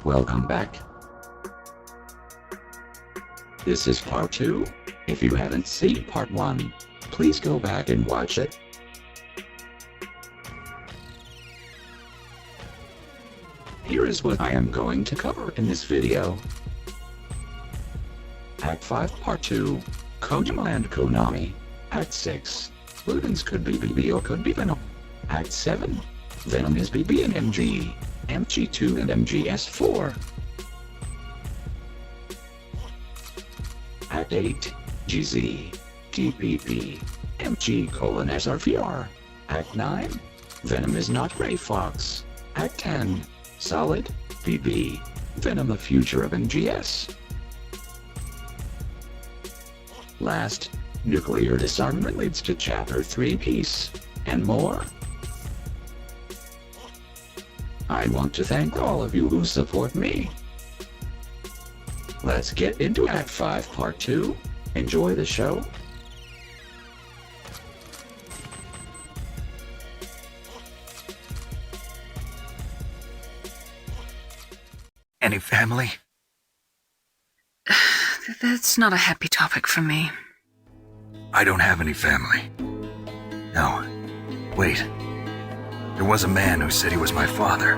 Welcome back. This is part 2. If you haven't seen part 1, please go back and watch it. Here is what I am going to cover in this video. Act 5 Part 2, Kojima and Konami. Act 6, Ludens could be BB or could be Venom. Act 7, Venom is BB and MG, MG2 and MGS4. Act 8, GZ, TPP, MG:SRVR. Act 9, Venom is not Gray Fox. Act 10, Solid, BB, Venom the future of MGS. Last, nuclear disarmament leads to Chapter 3 peace, and more. I want to thank all of you who support me. Let's get into Act 5 Part 2. Enjoy the show. Any family? That's not a happy topic for me. I don't have any family. No. Wait. There was a man who said he was my father.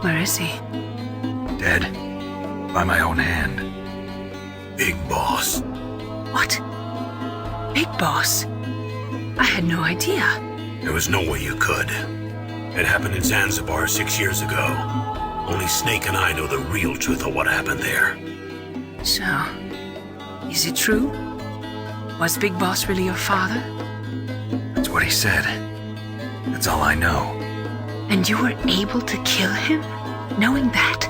Where is he? Dead. By my own hand. Big Boss. What? Big Boss? I had no idea. There was no way you could. It happened in Zanzibar 6 years ago. Only Snake and I know the real truth of what happened there. So, is it true? Was Big Boss really your father? That's what he said. That's all I know. And you were able to kill him, knowing that?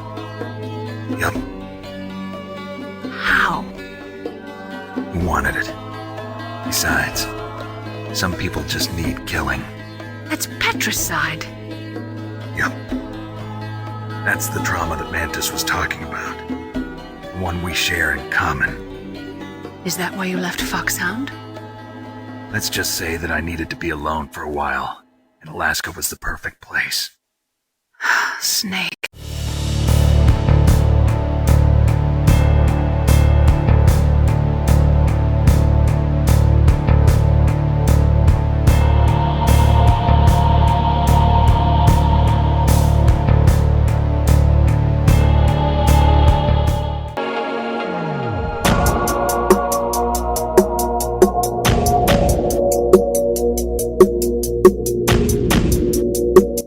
Yup. How? He wanted it. Besides, some people just need killing. That's patricide. Yup. That's the drama that Mantis was talking about. The one we share in common. Is that why you left Foxhound? Let's just say that I needed to be alone for a while, and Alaska was the perfect place. Snake.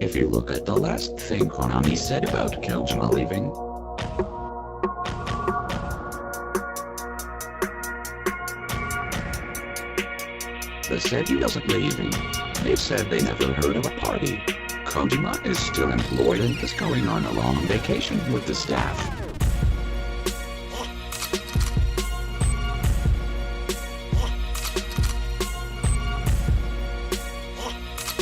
If you look at the last thing Konami said about Kojima leaving, they said he wasn't leaving. They said they never heard of a party. Kojima is still employed and is going on a long vacation with the staff.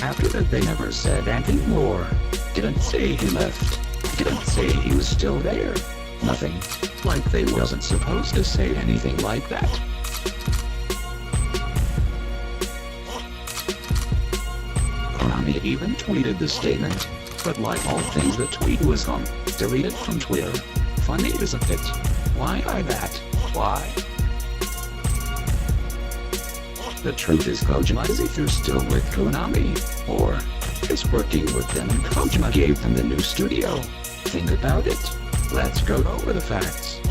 After that they never said anything more. Didn't say he left. Didn't say he was still there. Nothing. Like they wasn't supposed to say anything like that. Konami even tweeted the statement, but like all things the tweet was gone. Deleted from Twitter. Funny isn't it? Why that? Why? The truth is Kojima is either still with Konami, or is working with them and Kojima gave them the new studio. Think about it. Let's go over the facts.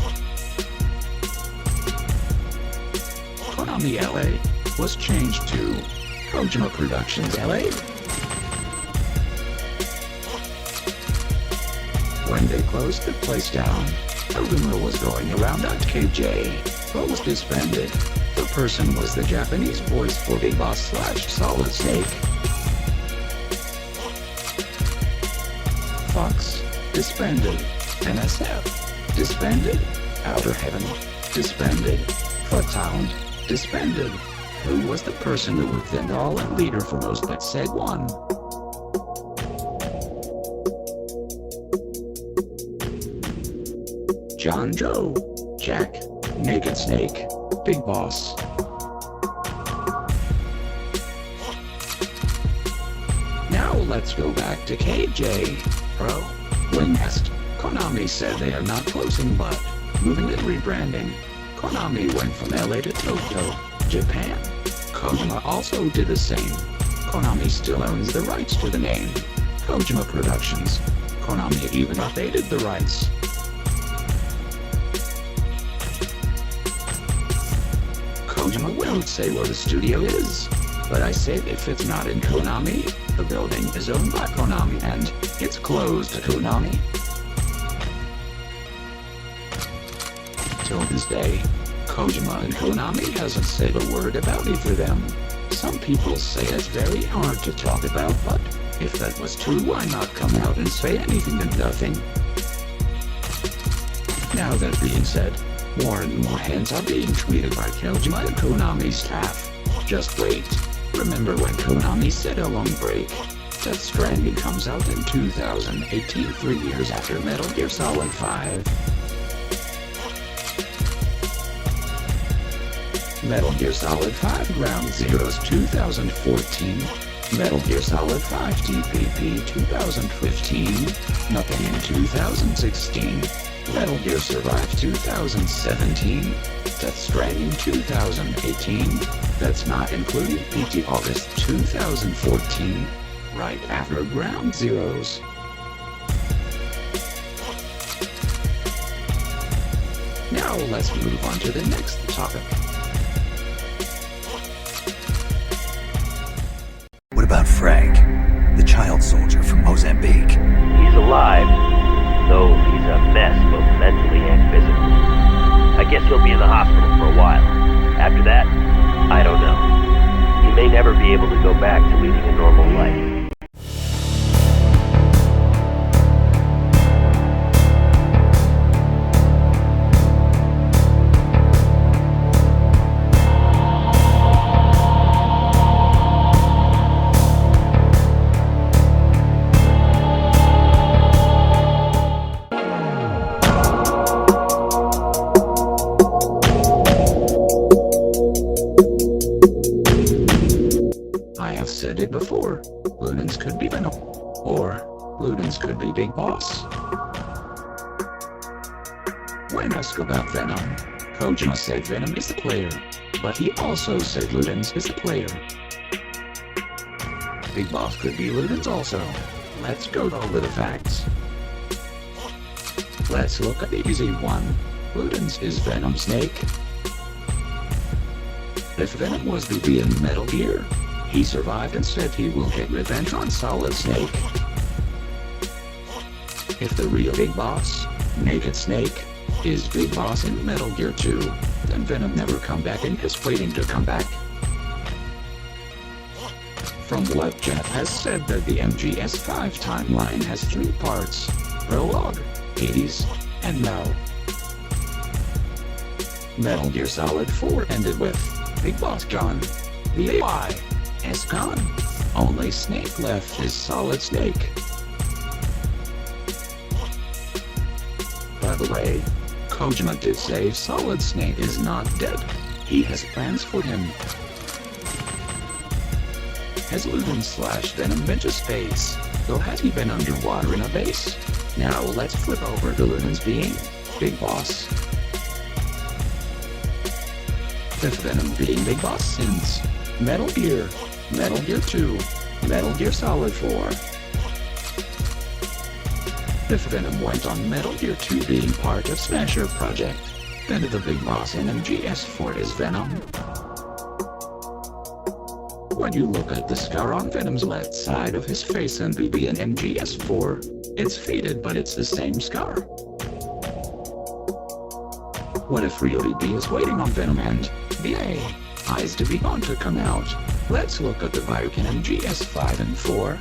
Konami LA was changed to Kojima Productions LA. When they closed the place down, a rumor was going around that KJ was disbanded. The person was the Japanese voice for Big Boss / Solid Snake. Fox, disbanded. NSF, disbanded. Outer Heaven, disbanded. Foxhound, disbanded. Who was the person who would then all and leader for most but said one? John Joe, Jack, Naked Snake, Big Boss. Now let's go back to KJ. Pro. When asked, Konami said they are not closing but moving and rebranding. Konami went from LA to Tokyo, Japan. Kojima also did the same. Konami still owns the rights to the name Kojima Productions. Konami even updated the rights. Kojima won't say where the studio is, but I say if it's not in Konami, the building is owned by Konami and it's closed to Konami. Till this day, Kojima and Konami hasn't said a word about either them. Some people say it's very hard to talk about, but if that was true, why not come out and say anything and nothing? Now that being said, more and more hands are being tweeted by Kojima and Konami staff. Just wait. Remember when Konami said a long break? Death Stranding comes out in 2018, 3 years after Metal Gear Solid 5. Metal Gear Solid 5 Ground Zeroes 2014. Metal Gear Solid 5 TPP 2015. Nothing in 2016. Metal Gear Survive 2017. Death Stranding 2018. That's not including PT August 2014. Right after Ground Zeroes. Now let's move on to the next topic. What about Frank, the child soldier from Mozambique? He's alive, though he's a mess both mentally and physically. I guess he'll be in the hospital for a while. After that, I don't know. He may never be able to go back to leading a normal life. Said it before, Ludens could be Venom, or Ludens could be Big Boss. When asked about Venom, Kojima said Venom is the player, but he also said Ludens is the player. Big Boss could be Ludens also. Let's go over the facts. Let's look at the easy one. Ludens is Venom Snake. If Venom was BB in Metal Gear, he survived and said he will get revenge on Solid Snake. If the real Big Boss, Naked Snake, is Big Boss in Metal Gear 2, then Venom never come back and is waiting to come back. From what Jeff has said that the MGS5 timeline has 3 parts, Prologue, Hades, and now. Metal Gear Solid 4 ended with Big Boss gone. The AI is gone. Only Snake left is Solid Snake. By the way, Kojima did say Solid Snake is not dead. He has plans for him. Has Ludens/Venom been to space, though has he been underwater in a base? Now let's flip over to Ludens being Big Boss. If Venom being Big Boss since Metal Gear, Metal Gear 2, Metal Gear Solid 4. If Venom went on Metal Gear 2 being part of Smasher Project, then the Big Boss in MGS4 is Venom. When you look at the scar on Venom's left side of his face in BB and MGS4, it's faded but it's the same scar. What if real BB is waiting on Venom and the eyes to be on to come out? Let's look at the Bioc in MGS5 and 4.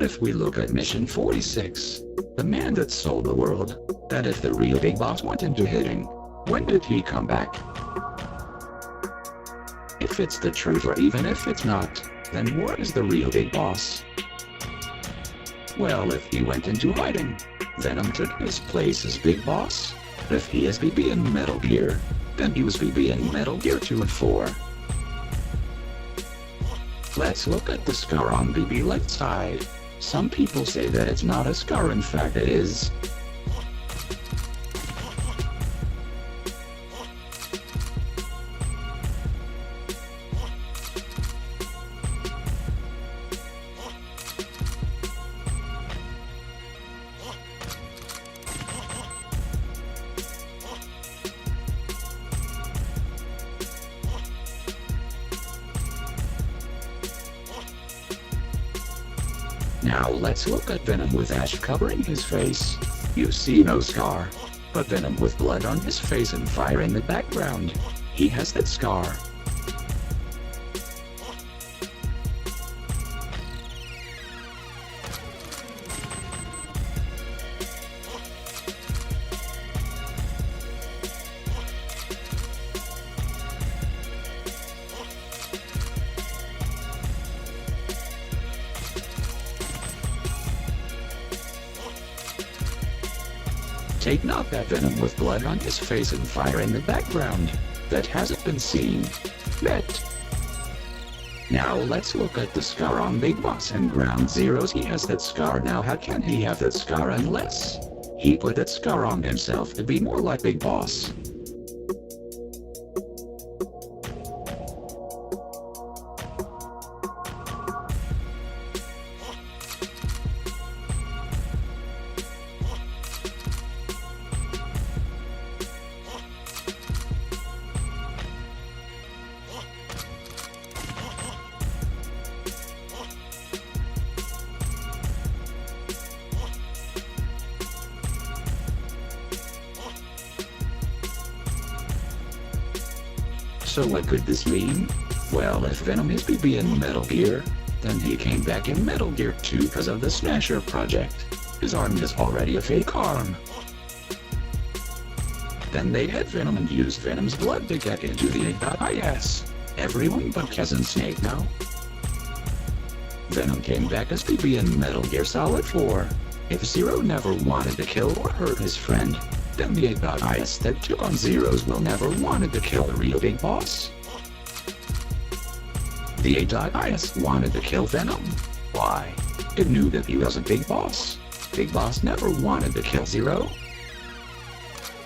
If we look at Mission 46, the man that sold the world, that if the real Big Boss went into hiding, when did he come back? If it's the truth or even if it's not, then where is the real Big Boss? Well, if he went into hiding, Venom took his place as Big Boss. If he is BB in Metal Gear, then he was BB in Metal Gear 2 and 4. Let's look at the scar on BB left side. Some people say that it's not a scar, in fact it is. Now let's look at Venom with ash covering his face. You see no scar. But Venom with blood on his face and fire in the background. He has that scar. Take note that Venom with blood on his face and fire in the background. That hasn't been seen yet. Now let's look at the scar on Big Boss and Ground Zeroes. He has that scar. Now how can he have that scar unless he put that scar on himself to be more like Big Boss? So what could this mean? Well, if Venom is BB in Metal Gear, then he came back in Metal Gear 2 because of the Smasher project. His arm is already a fake arm. Then they had Venom and used Venom's blood to get into the .is. Everyone but Cousin Snake now. Venom came back as BB in Metal Gear Solid 4. If Zero never wanted to kill or hurt his friend, then the .is that took on Zeros will never wanted to kill the real Big Boss. The .is wanted to kill Venom. Why? It knew that he was a Big Boss. Big Boss never wanted to kill Zero.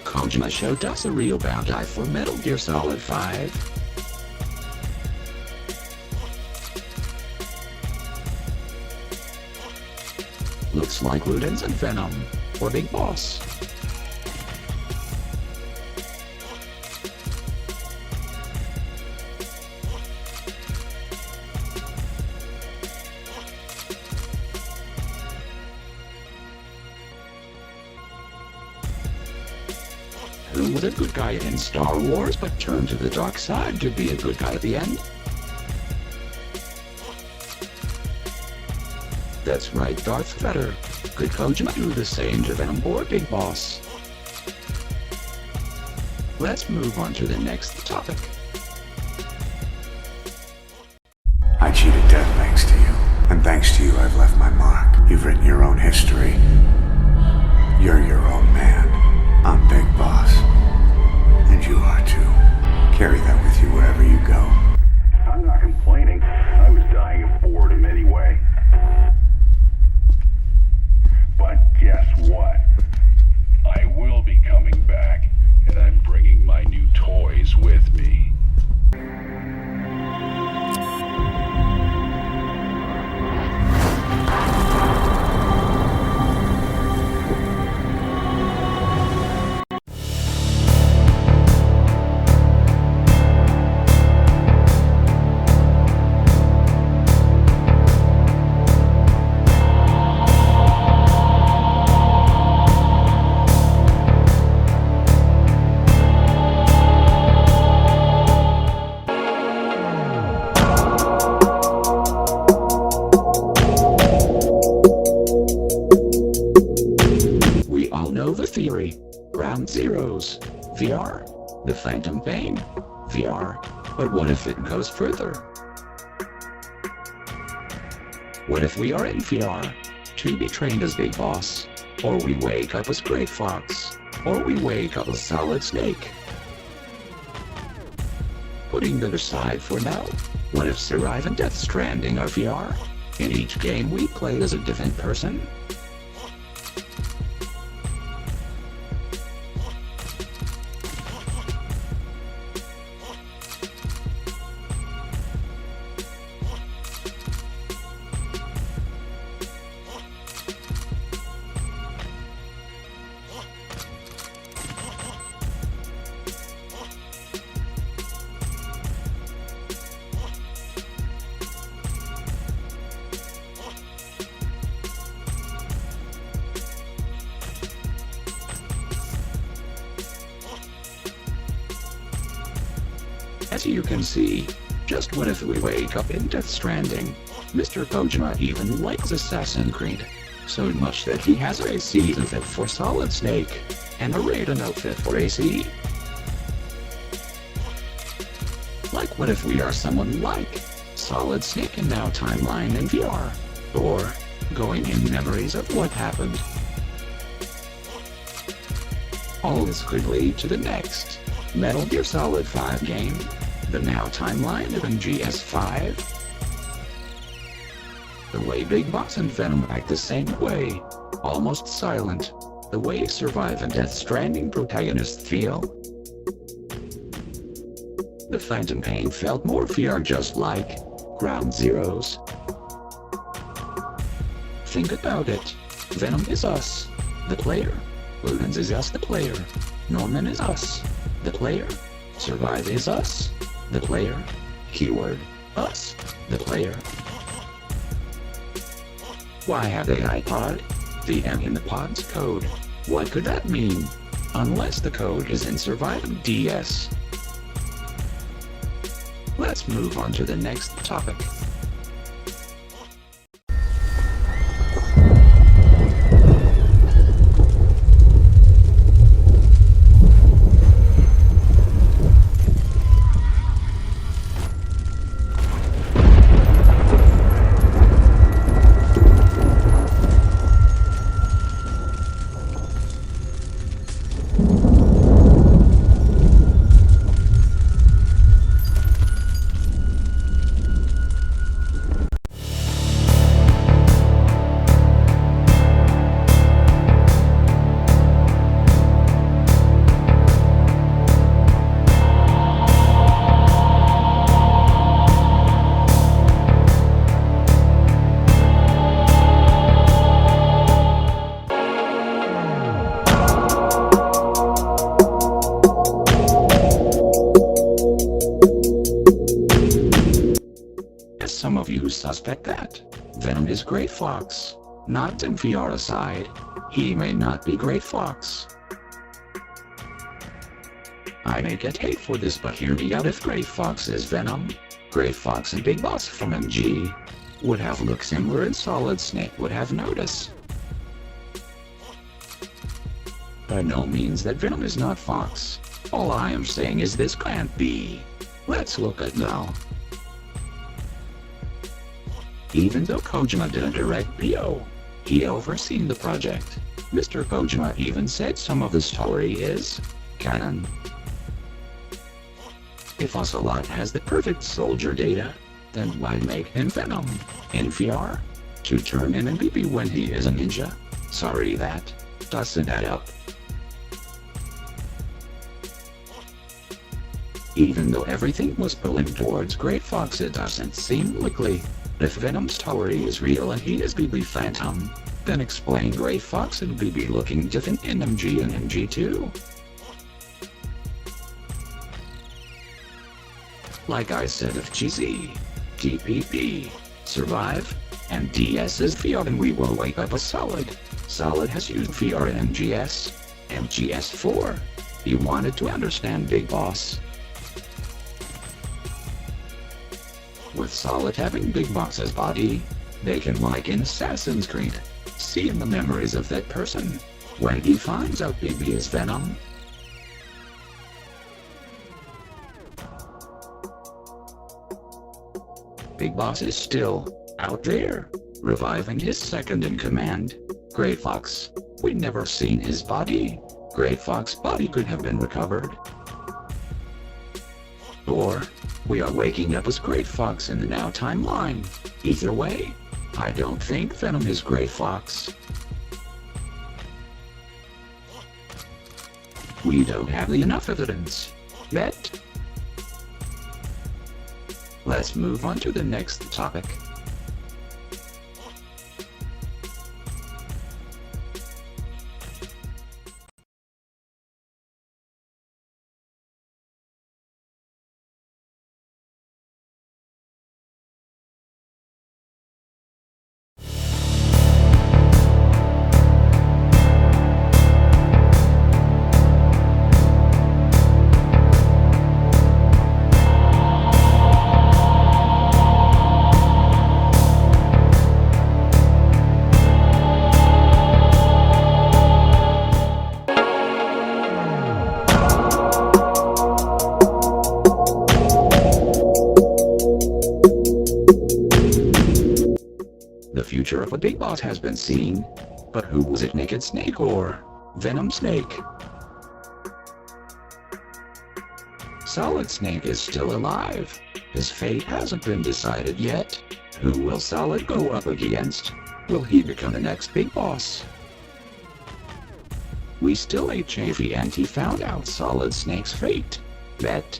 Kojima showed us a real bounty for Metal Gear Solid 5. Looks like Ludens and Venom, or Big Boss. Who was a good guy in Star Wars but turned to the dark side to be a good guy at the end? That's right, Darth Vader. Could Kojima do the same to Venom or Big Boss? Let's move on to the next topic. I cheated death thanks to you. And thanks to you, I've left my mark. You've written your own history. You're your own man. I'm Big Boss. And you are too. Carry that with you wherever you go. I'm not complaining. I was dying of boredom anyway. But guess what? I will be coming back, and I'm bringing my new toys with me. theory. Ground Zeroes. VR. The Phantom Pain. VR. But what if it goes further? What if we are in VR? To be trained as Big Boss. Or we wake up as Great Fox. Or we wake up as Solid Snake. Putting that aside for now, what if Survive and Death Stranding are VR? In each game we play as a different person. As you can see, just what if we wake up in Death Stranding? Mr. Kojima even likes Assassin's Creed, so much that he has a AC outfit for Solid Snake, and a Raiden outfit for AC. Like what if we are someone like Solid Snake in Now Timeline in VR, or going in memories of what happened. All this could lead to the next Metal Gear Solid 5 game, the Now Timeline of MGS5. The way Big Boss and Venom act the same way, almost silent, the way Survive and Death Stranding protagonists feel. The Phantom Pain felt more VR just like Ground Zeroes. Think about it. Venom is us, the player. Ludens is us, the player. Norman is us, the player. Survive is us, the player. Keyword, us, the player. Why have they iPod? The M in the pod's code. What could that mean? Unless the code is in Survive and DS. Let's move on to the next topic. Some of you suspect that Venom is Great Fox. Not in VR aside, he may not be Great Fox. I may get hate for this, but hear me out. If Great Fox is Venom, Great Fox and Big Boss from MG would have looked similar, and Solid Snake would have noticed. By no means that Venom is not Fox. All I am saying is this can't be. Let's look at now. Even though Kojima didn't direct BO, he overseen the project. Mr. Kojima even said some of the story is canon. If Ocelot has the perfect soldier data, then why make him Venom in VR? To turn in an BB when he is a ninja? Sorry, that doesn't add up. Even though everything was pulling towards Great Fox, it doesn't seem likely. If Venom's story is real and he is BB Phantom, then explain Great Fox and BB looking different in MG and MG2. Like I said, if GZ, TPP, Survive, and DS is VR, then we will wake up a Solid. Solid has used VR in MGS, MGS4. He wanted to understand Big Boss. With Solid having Big Boss's body, they can, like in Assassin's Creed, see in the memories of that person. when he finds out BB is Venom. Big Boss is still out there, reviving his second in command, Gray Fox. We never seen his body. Gray Fox's body could have been recovered. Or, we are waking up as Gray Fox in the now timeline. Either way, I don't think Venom is Gray Fox. We don't have enough evidence yet. Let's move on to the next topic. The future of a Big Boss has been seen, but who was it, Naked Snake or Venom Snake? Solid Snake is still alive. His fate hasn't been decided yet. Who will Solid go up against? Will he become the next Big Boss? We still ate Chafee and he found out Solid Snake's fate. Bet.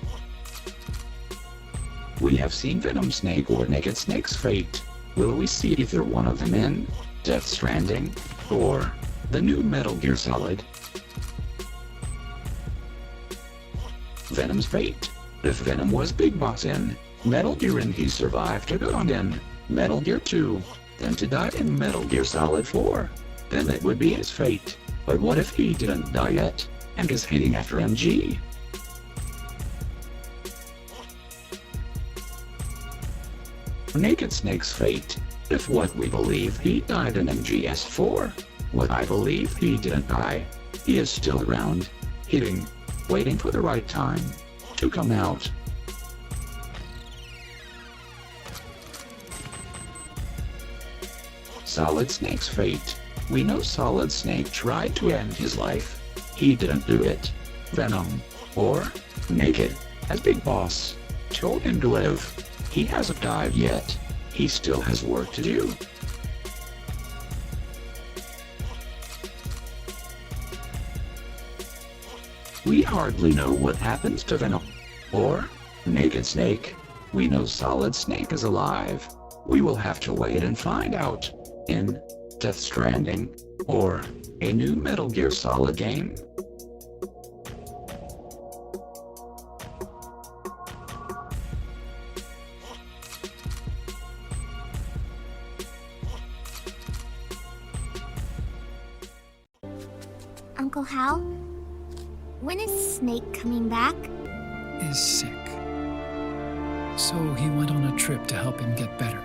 We have seen Venom Snake or Naked Snake's fate. Will we see either one of them in Death Stranding or the new Metal Gear Solid? Venom's fate. If Venom was Big Boss in Metal Gear and he survived to go on in Metal Gear 2, then to die in Metal Gear Solid 4, then it would be his fate. But what if he didn't die yet and is heading after MG? Naked Snake's fate. If what we believe he died in MGS4, what I believe he didn't die, he is still around, hitting, waiting for the right time to come out. Solid Snake's fate. We know Solid Snake tried to end his life. He didn't do it. Venom, or Naked, as Big Boss, told him to live. He hasn't died yet. He still has work to do. We hardly know what happens to Venom, or Naked Snake. We know Solid Snake is alive. We will have to wait and find out in Death Stranding, or a new Metal Gear Solid game. Uncle Hal, when is Snake coming back? Is sick. So he went on a trip to help him get better.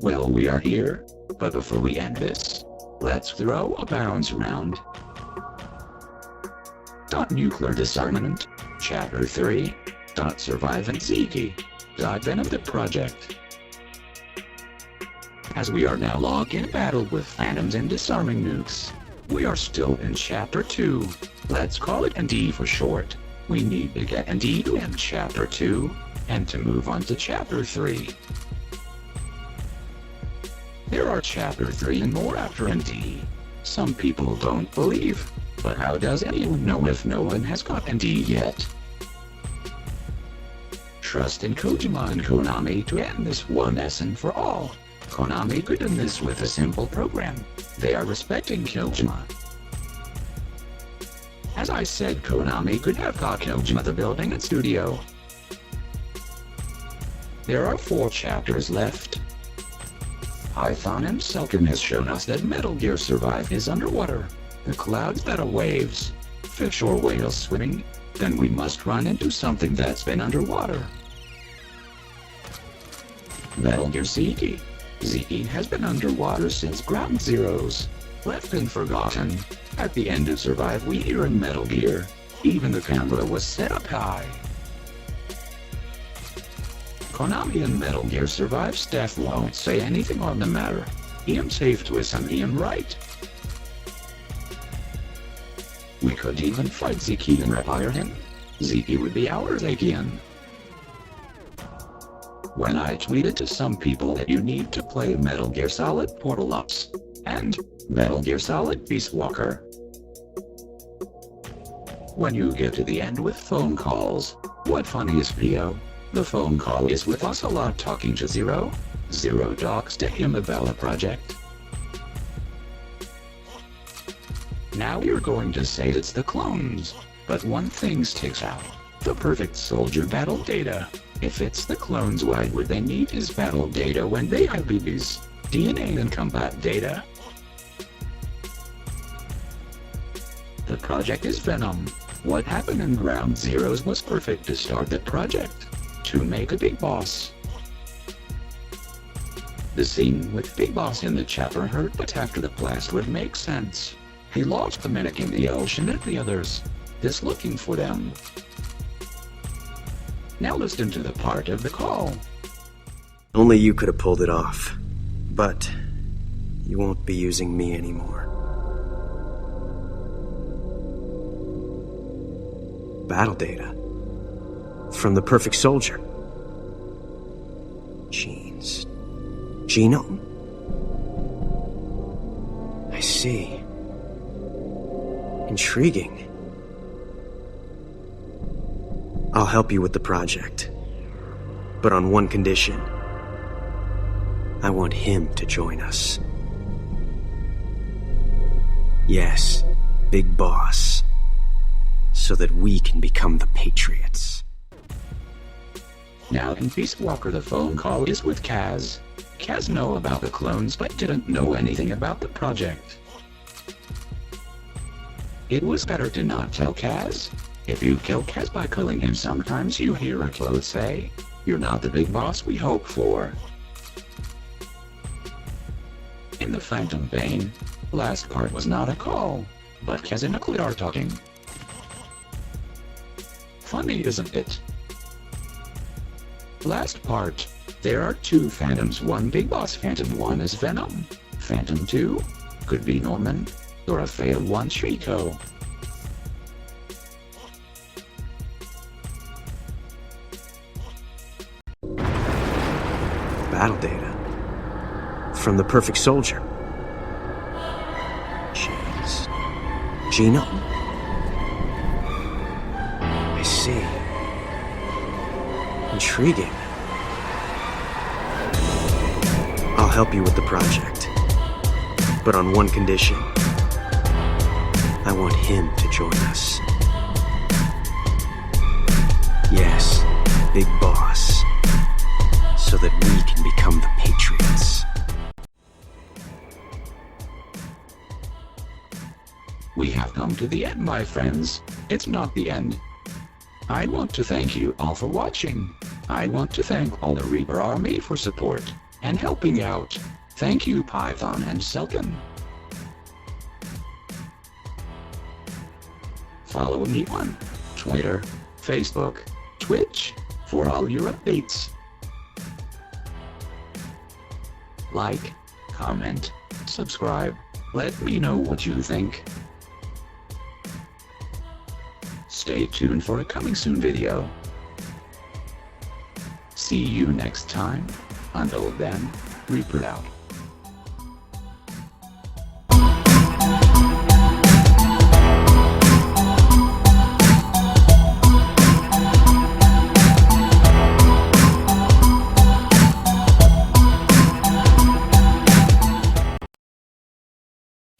Well, we are here, but before we end this, let's throw a bounce around. Nuclear Disarmament, Chapter 3, Survive and Ziki, Venom the Project. As we are now locked in battle with phantoms and disarming nukes, we are still in Chapter 2. Let's call it ND for short. We need to get ND to end Chapter 2, and to move on to Chapter 3. There are Chapter 3 and more after ND. Some people don't believe, but how does anyone know if no one has got ND yet? Trust in Kojima and Konami to end this once and for all. Konami could end this with a simple program. They are respecting Kojima. As I said, Konami could have got Kojima the building and studio. There are 4 chapters left. Python and Selkin has shown us that Metal Gear Survive is underwater. The clouds that are waves, fish or whales swimming, then we must run into something that's been underwater. Metal Gear Zeke. Zeke has been underwater since Ground Zeroes. Left and forgotten. At the end of Survive we hear in Metal Gear. Even the camera was set up high. Konami and Metal Gear Survive staff won't say anything on the matter. I'm safe to assume I'm right. We could even fight Zeke and repair him. Zeke would be ours again. When I tweeted to some people that you need to play Metal Gear Solid Portal Ops and Metal Gear Solid Peace Walker. When you get to the end with phone calls, what fun is Pio? The phone call is with Ocelot talking to Zero. Zero talks to him about a project. Now you're going to say it's the clones, but one thing sticks out. The perfect soldier battle data. If it's the clones, why would they need his battle data when they have BB's DNA and combat data? The project is Venom. What happened in Ground Zeroes was perfect to start the project. To make a Big Boss. The scene with Big Boss in the chapter hurt, but after the blast would make sense. He lost the medic in the ocean and the others. This looking for them. Now listen to the part of the call. Only you could have pulled it off. But you won't be using me anymore. Battle data. From the perfect soldier. Genes. Genome? I see. Intriguing. I'll help you with the project. But on one condition. I want him to join us. Yes, Big Boss. So that we can become the Patriots. Now in Peace Walker the phone call is with Kaz. Kaz know about the clones but didn't know anything about the project. It was better to not tell Kaz. If you kill Kaz by killing him, sometimes you hear a clone say, "You're not the Big Boss we hope for." In the Phantom vein, last part was not a call, but Kaz and Nuclear are talking. Funny, isn't it? Last part, there are 2 Phantoms, one Big Boss Phantom, one is Venom. Phantom 2 could be Norman, or a failed one Chico. Battle data. From the perfect soldier. Genes. Genome? I see. Intriguing. I'll help you with the project. But on one condition. I want him to join us. Yes, Big Boss. So that we can become the Patriots. We have come to the end, my friends. It's not the end. I want to thank you all for watching. I want to thank all the Reaper Army for support and helping out. Thank you, Python and Selkin. Follow me on Twitter, Facebook, Twitch for all your updates. Like, comment, subscribe, let me know what you think. Stay tuned for a coming soon video. See you next time. Until then, Reaper out.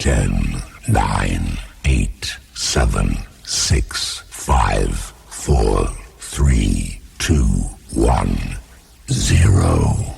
10, 9, 8, 7, 6, 5, 4, 3, 2, 1, 0.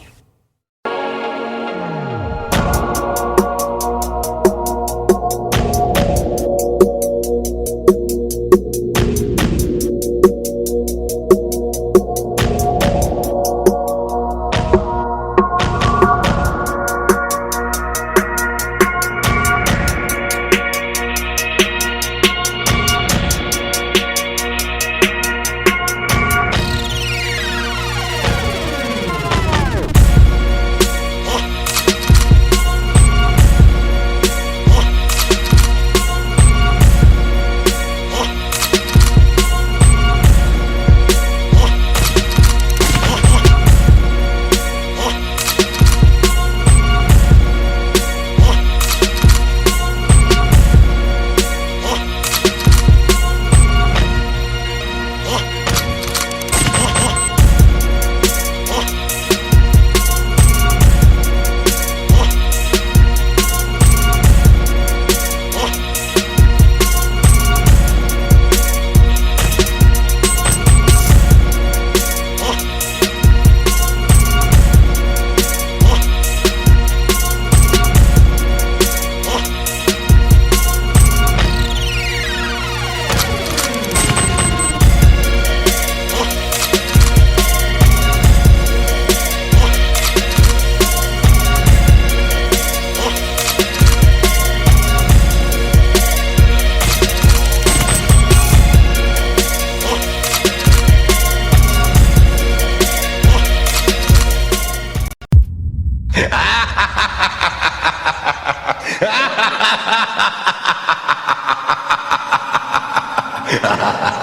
Ha ha ha!